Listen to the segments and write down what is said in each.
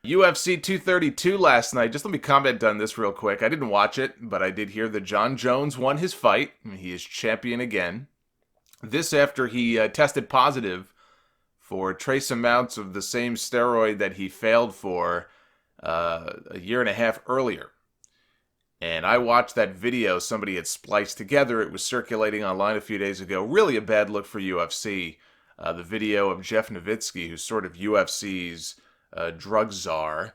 UFC 232 last night. Just let me comment on this real quick. I didn't watch it, but I did hear that Jon Jones won his fight. He is champion again. This after he tested positive for trace amounts of the same steroid that he failed for a year and a half earlier. And I watched that video somebody had spliced together. It was circulating online a few days ago. Really a bad look for UFC. The video of Jeff Nowitzki, who's sort of UFC's drug czar,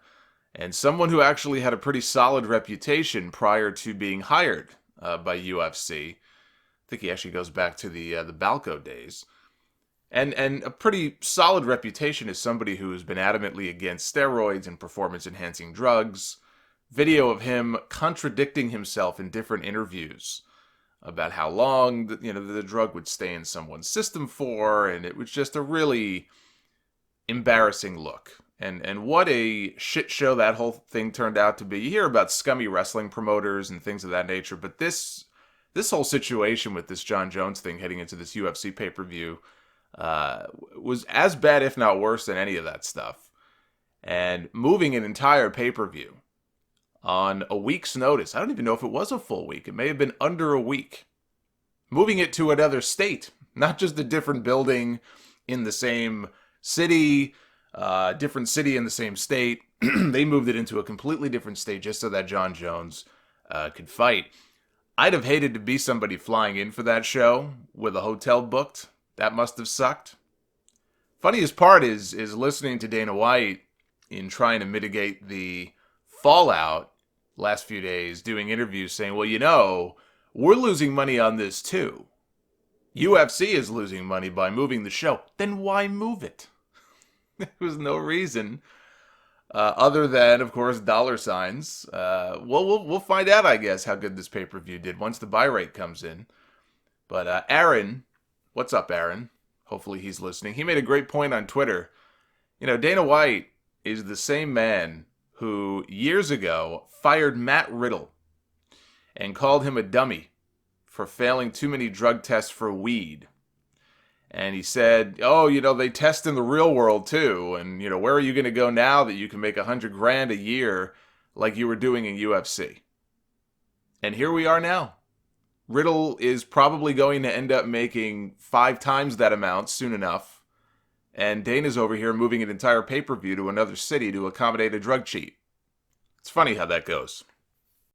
and someone who actually had a pretty solid reputation prior to being hired by UFC. I think he actually goes back to the Balco days. And a pretty solid reputation as somebody who has been adamantly against steroids and performance-enhancing drugs. Video of him contradicting himself in different interviews about how long the drug would stay in someone's system for, and it was just a really embarrassing look. And what a shit show that whole thing turned out to be. You hear about scummy wrestling promoters and things of that nature, but this whole situation with this Jon Jones thing heading into this UFC pay-per-view was as bad, if not worse, than any of that stuff. And moving an entire pay-per-view on a week's notice. I don't even know if it was a full week. It may have been under a week. Moving it to another state, not just a different building in the same city, different city in the same state. They moved it into a completely different state just so that Jon Jones could fight. I'd have hated to be somebody flying in for that show with a hotel booked. That must have sucked. Funniest part is listening to Dana White in trying to mitigate the fallout last few days, doing interviews saying, well, we're losing money on this too. UFC is losing money by moving the show. Then why move it? There was no reason other than, of course, dollar signs. We'll find out, I guess, how good this pay-per-view did once the buy rate comes in. But Aaron, what's up, Aaron? Hopefully he's listening. He made a great point on Twitter. Dana White is the same man who years ago fired Matt Riddle and called him a dummy for failing too many drug tests for weed. And he said, they test in the real world too. And, where are you going to go now that you can make $100,000 a year like you were doing in UFC? And here we are now. Riddle is probably going to end up making 5 times that amount soon enough. And Dana's over here moving an entire pay-per-view to another city to accommodate a drug cheat. It's funny how that goes.